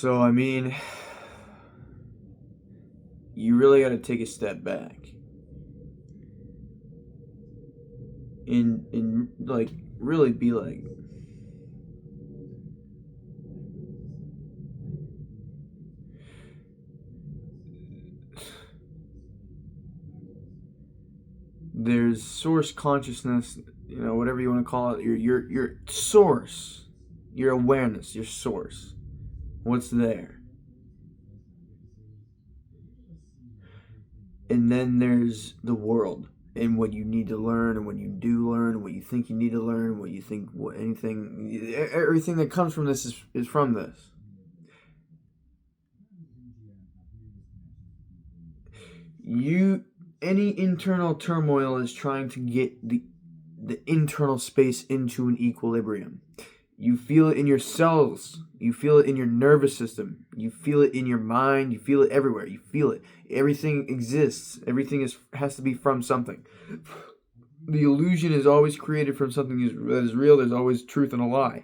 So, I mean, you really got to take a step back and like really be like, there's source consciousness, whatever you want to call it, your source, your awareness, your source. What's there? And then there's the world and what you need to learn and what you do learn, what you think you need to learn, what you think, everything that comes from this is from this. Any internal turmoil is trying to get the internal space into an equilibrium. You feel it in your cells. You feel it in your nervous system. You feel it in your mind. You feel it everywhere. You feel it. Everything exists. Everything has to be from something. The illusion is always created from something that is real. There's always truth and a lie.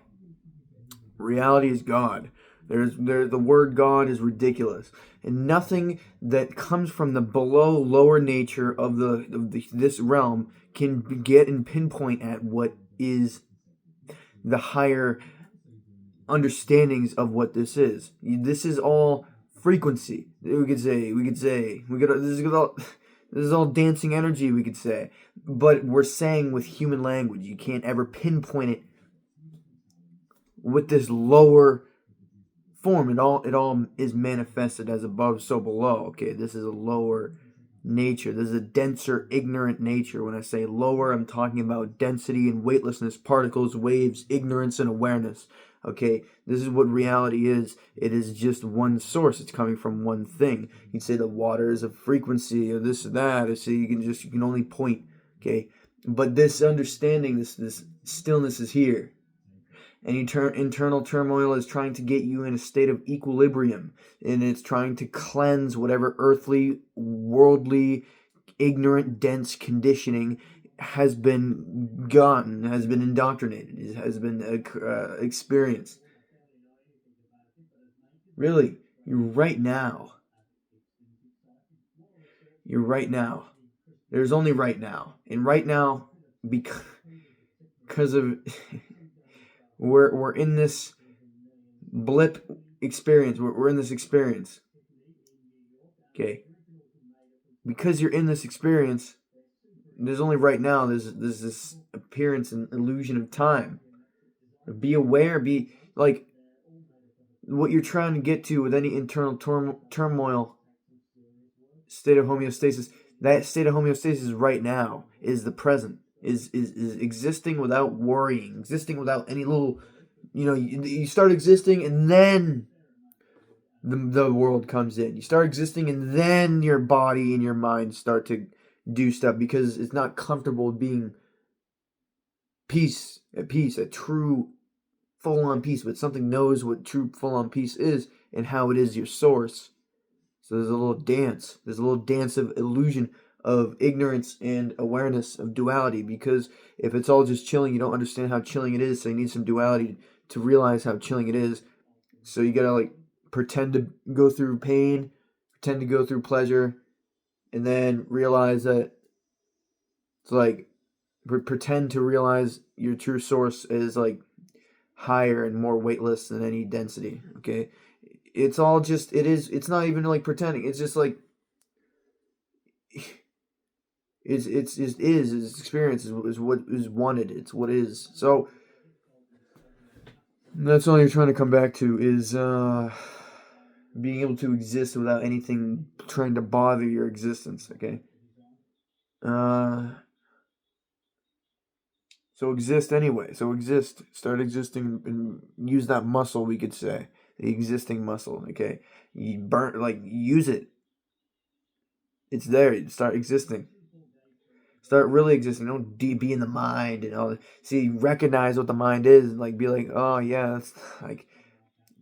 Reality is God. The word God is ridiculous, and nothing that comes from the lower nature of this realm can get and pinpoint at what is the higher understandings of what this is. This is all frequency. This is all dancing energy, we could say, but we're saying with human language. You can't ever pinpoint it with this lower form. It all is manifested as above, so below. Okay, this is a lower nature. This is a denser, ignorant nature. When I say lower, I'm talking about density and weightlessness, particles, waves, ignorance, and awareness. Okay, this is what reality is. It is just one source. It's coming from one thing. You'd say the water is a frequency or this or that. Or so you can only point. Okay, but this understanding, this stillness is here. And internal turmoil is trying to get you in a state of equilibrium, and it's trying to cleanse whatever earthly, worldly, ignorant, dense conditioning has been indoctrinated, has been experienced. Really, you're right now. There's only right now, and right now, because of we're in this blip experience. We're in this experience. Okay. Because you're in this experience, there's only right now. There's this appearance and illusion of time. Be aware. Be like what you're trying to get to with any internal turmoil. State of homeostasis. That state of homeostasis right now is the present. Is existing without worrying, existing without any little, you start existing and then the world comes in. You start existing and then your body and your mind start to do stuff because it's not comfortable being at peace, a true full-on peace, but something knows what true full-on peace is and how it is your source. So there's a little dance of illusion, of ignorance and awareness, of duality, because if it's all just chilling, you don't understand how chilling it is, so you need some duality to realize how chilling it is. So you gotta pretend to go through pain, pretend to go through pleasure, and then realize that it's pretend to realize your true source is higher and more weightless than any density. Okay, it's all just it's not even pretending. It's just It's experience is what is wanted. It's what is. So that's all you're trying to come back to is being able to exist without anything trying to bother your existence. Okay. So exist anyway. So exist. Start existing and use that muscle. We could say the existing muscle. Okay. You use it. It's there. Start existing. Start really existing. Don't be in the mind and all. See, recognize what the mind is, and be like, oh yeah, that's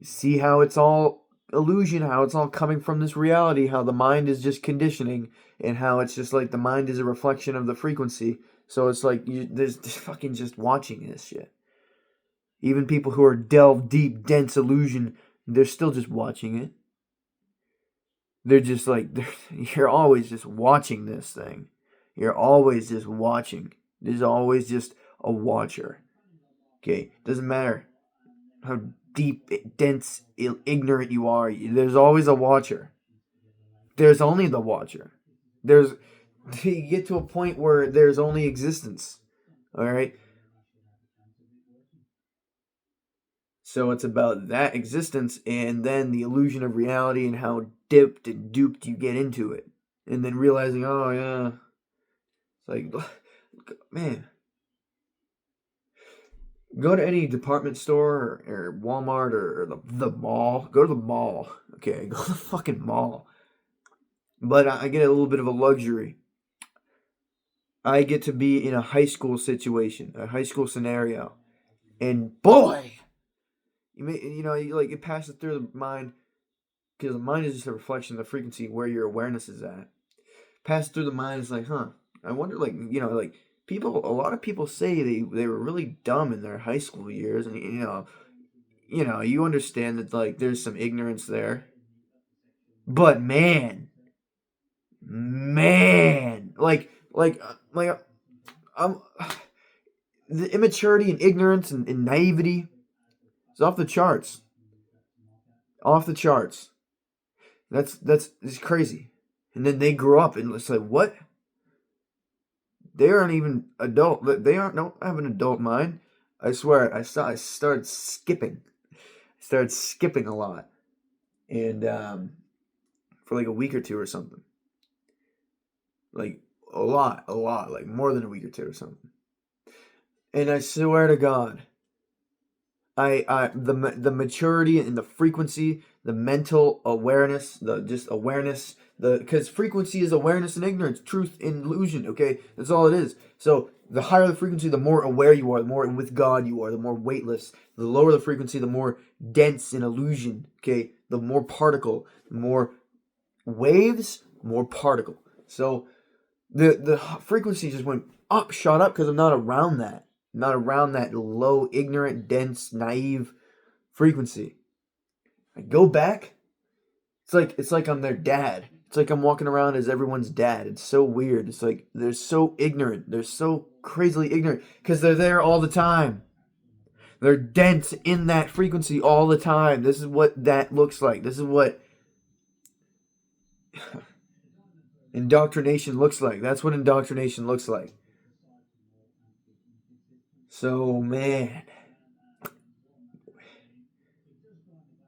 see how it's all illusion, how it's all coming from this reality, how the mind is just conditioning, and how it's just the mind is a reflection of the frequency. So it's there's fucking just watching this shit. Even people who are delve deep, dense illusion they're still just watching it. They're just like, you're always just watching this thing. You're always just watching. There's always just a watcher. Okay? Doesn't matter how deep, dense, ignorant you are. There's always a watcher. There's only the watcher. You get to a point where there's only existence. Alright? So it's about that existence and then the illusion of reality and how dipped and duped you get into it. And then realizing, oh yeah. It's like, man. Go to any department store or Walmart or the mall. Go to the mall. Okay, go to the fucking mall. But I get a little bit of a luxury. I get to be in a high school situation, a high school scenario. And boy, it passes through the mind, because the mind is just a reflection of the frequency where your awareness is at. Passes through the mind is like, I wonder, people. A lot of people say they were really dumb in their high school years, and you understand that like there's some ignorance there. But man, I'm the immaturity and ignorance and naivety is off the charts. Off the charts. That's it's crazy. And then they grow up and it's like, what? They aren't even adult. Don't have an adult mind. I swear, I started skipping. I started skipping a lot, and for like a week or two or something. Like a lot, like more than a week or two or something. And I swear to God, the maturity and the frequency, the mental awareness, the just awareness, because frequency is awareness and ignorance, truth and illusion. Okay, that's all it is. So the higher the frequency, the more aware you are, the more with God you are, the more weightless. The lower the frequency, the more dense in illusion. Okay, the more particle, the more waves, more particle. So the frequency just went up, shot up, because I'm not around that. Not around that low, ignorant, dense, naive frequency. I go back. It's like I'm their dad. It's like I'm walking around as everyone's dad. It's so weird. It's like they're so ignorant. They're so crazily ignorant because they're there all the time. They're dense in that frequency all the time. This is what that looks like. This is what indoctrination looks like. That's what indoctrination looks like. So, man,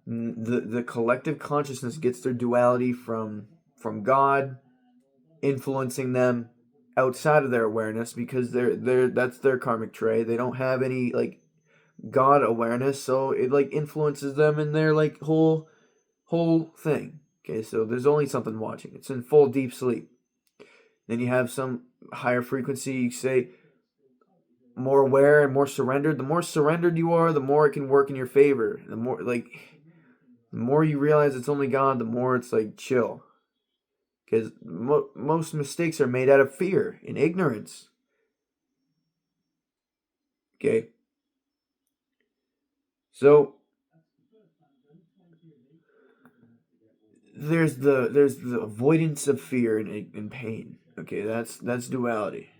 the collective consciousness gets their duality from God influencing them outside of their awareness, because that's their karmic tray. They don't have any like God awareness, so it like influences them in their like whole thing. Okay, so there's only something watching. It's in full deep sleep. Then you have some higher frequency, you say, more aware and more surrendered. The more surrendered you are, the more it can work in your favor. The more you realize it's only God, the more it's like chill. Because most mistakes are made out of fear and ignorance. Okay. So there's the avoidance of fear and pain. Okay, that's duality.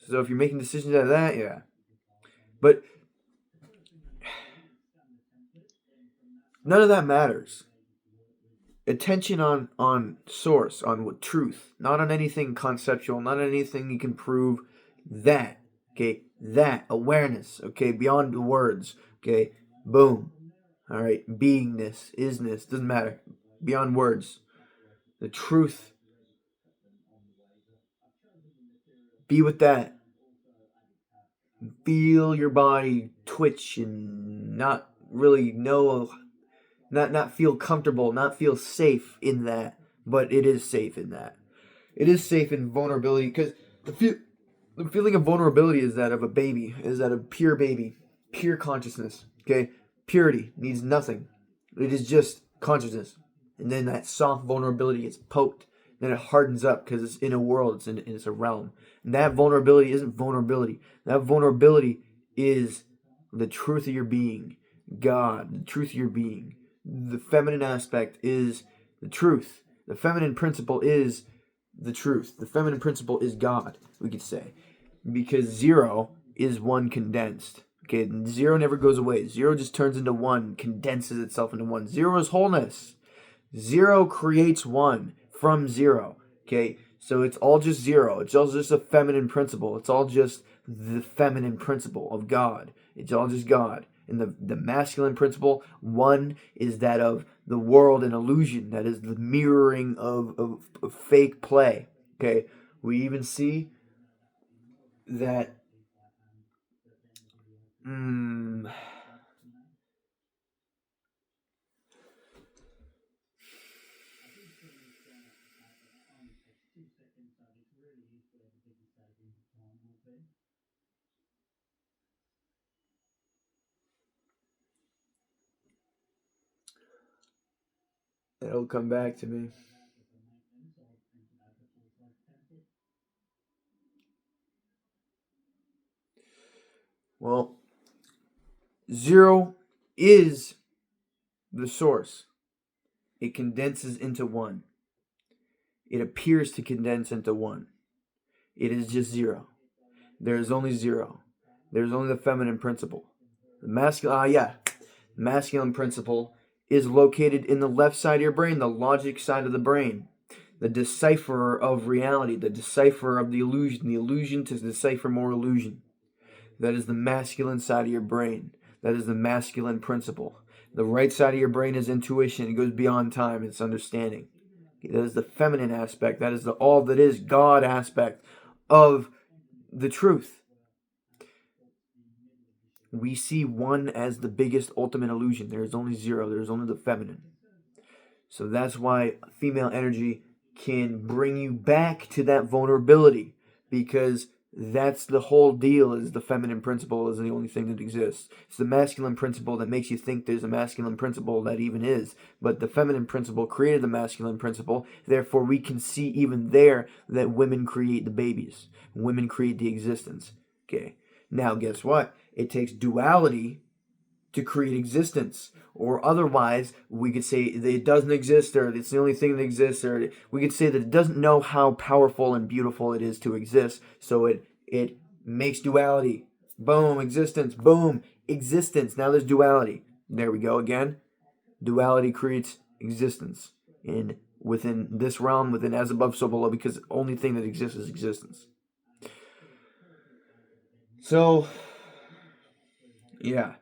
So if you're making decisions out of that, yeah. But none of that matters. Attention on source, on what truth, not on anything conceptual, not on anything you can prove. That, okay, that awareness, okay, beyond the words, okay, boom, all right, beingness, isness, doesn't matter, beyond words, the truth. Be with that. Feel your body twitch and not really know, not feel comfortable, not feel safe in that, but it is safe in that. It is safe in vulnerability, because the feeling of vulnerability is that of a baby, is that of pure baby, pure consciousness. Okay, purity needs nothing. It is just consciousness, and then that soft vulnerability gets poked. Then it hardens up because it's in a world, it's a realm. And that vulnerability isn't vulnerability. That vulnerability is the truth of your being. God, the truth of your being. The feminine aspect is the truth. The feminine principle is the truth. The feminine principle is God, we could say. Because zero is one condensed. Okay, zero never goes away. Zero just turns into one, condenses itself into one. Zero is wholeness. Zero creates one from zero. Okay, so it's all just zero. It's all just a feminine principle. It's all just the feminine principle of God. It's all just God. And the masculine principle, one is that of the world and illusion. That is the mirroring of fake play. Okay, we even see that. It'll come back to me. Well, zero is the source. It condenses into one. It appears to condense into one. It is just zero. There is only zero. There's only the feminine principle. The masculine principle is located in the left side of your brain, the logic side of the brain, the decipherer of reality, the decipherer of the illusion to decipher more illusion. That is the masculine side of your brain. That is the masculine principle. The right side of your brain is intuition. It goes beyond time. It's understanding. That is the feminine aspect. That is the all that is God aspect of the truth. We see one as the biggest ultimate illusion. There is only zero. There is only the feminine. So that's why female energy can bring you back to that vulnerability, because that's the whole deal. Is the feminine principle is the only thing that exists. It's the masculine principle that makes you think there's a masculine principle that even is. But the feminine principle created the masculine principle. Therefore, we can see even there that women create the babies. Women create the existence. Okay. Now, guess what? It takes duality to create existence, or otherwise we could say that it doesn't exist, or it's the only thing that exists, or we could say that it doesn't know how powerful and beautiful it is to exist, so it makes duality. Boom, existence. Boom, existence. Now there's duality. There we go again. Duality creates existence within this realm, within as above so below, because the only thing that exists is existence. So yeah,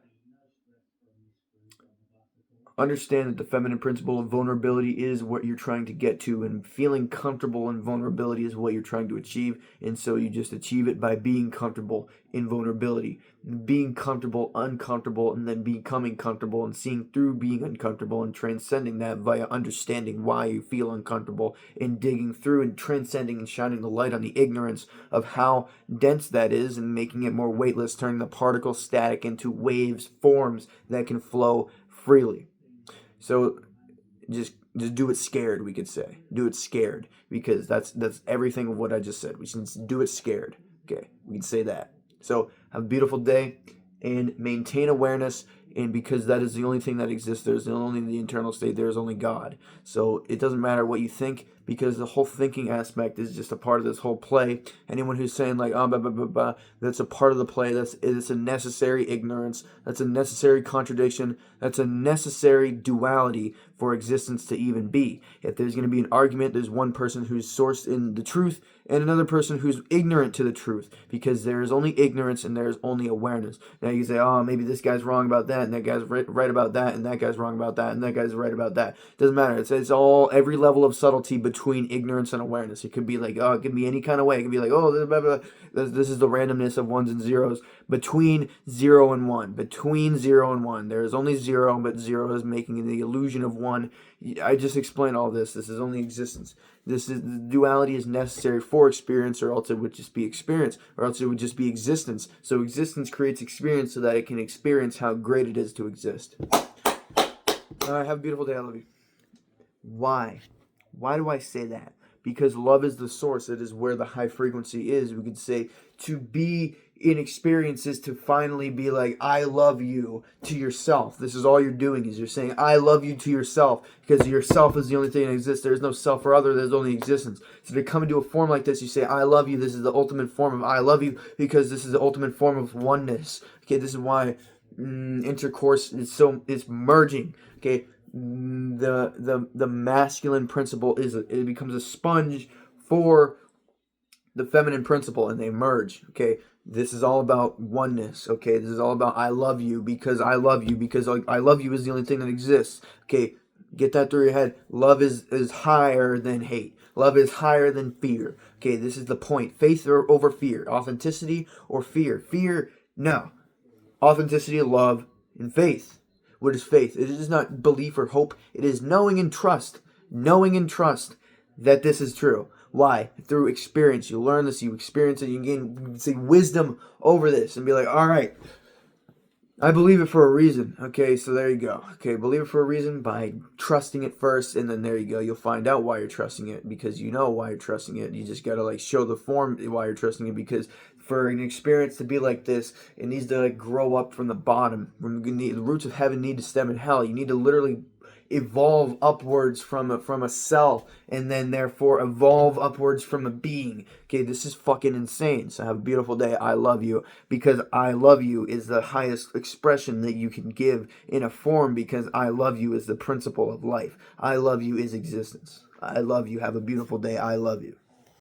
understand that the feminine principle of vulnerability is what you're trying to get to, and feeling comfortable in vulnerability is what you're trying to achieve. And so you just achieve it by being comfortable in vulnerability, being comfortable, uncomfortable, and then becoming comfortable and seeing through being uncomfortable and transcending that via understanding why you feel uncomfortable, and digging through and transcending and shining the light on the ignorance of how dense that is, and making it more weightless, turning the particle static into waves, forms that can flow freely. So just do it scared, we could say. Do it scared, because that's everything of what I just said. We should do it scared. Okay, we can say that. So have a beautiful day and maintain awareness. And because that is the only thing that exists, there's only the internal state, there is only God. So it doesn't matter what you think, because the whole thinking aspect is just a part of this whole play. Anyone who's saying like, oh, blah, blah, blah, blah, that's a part of the play, it's a necessary ignorance, that's a necessary contradiction, that's a necessary duality for existence to even be. If there's going to be an argument, there's one person who's sourced in the truth and another person who's ignorant to the truth, because there is only ignorance and there is only awareness. Now you say, oh, maybe this guy's wrong about that, and that guy's right about that, and that guy's wrong about that, and that guy's right about that. Doesn't matter. It's all every level of subtlety between ignorance and awareness. It could be like, oh, it could be any kind of way. It could be like, oh, blah, blah, blah. This is the randomness of ones and zeros between 0 and 1. Between 0 and 1, there is only 0, but 0 is making the illusion of 1. I just explained all this. This is only existence. Duality is necessary for experience, or else it would just be experience, or else it would just be existence. So existence creates experience so that it can experience how great it is to exist. All right, have a beautiful day. I love you. Why? Why do I say that? Because love is the source. It is where the high frequency is. We could say to be in experiences to finally be like, I love you to yourself. This is all you're doing, is you're saying, I love you to yourself, because yourself is the only thing that exists. There's no self or other, there's only existence. So to come into a form like this, you say, I love you. This is the ultimate form of I love you, because this is the ultimate form of oneness. Okay, this is why intercourse is merging. Okay, the masculine principle it becomes a sponge for the feminine principle, and they merge. Okay, this is all about oneness. Okay, this is all about I love you because I love you, because I love you is the only thing that exists. Okay, get that through your head. Love is higher than hate. Love is higher than fear. Okay, this is the point. Faith over fear. Authenticity or fear. Fear, no. Authenticity, love, and faith. What is faith? It is not belief or hope. It is knowing and trust. Knowing and trust that this is true. Why? Through experience. You learn this, you experience it, you gain, say, wisdom over this, and be like, all right, I believe it for a reason. Okay, so there you go. Okay, believe it for a reason by trusting it first, and then there you go. You'll find out why you're trusting it, because you know why you're trusting it. You just gotta show the form why you're trusting it, because for an experience to be like this, it needs to grow up from the bottom. The roots of heaven need to stem in hell. You need to literally evolve upwards from a cell, and then therefore evolve upwards from a being. Okay, this is fucking insane. So have a beautiful day. I love you, because I love you is the highest expression that you can give in a form, because I love you is the principle of life. I love you is existence. I love you. Have a beautiful day. I love you.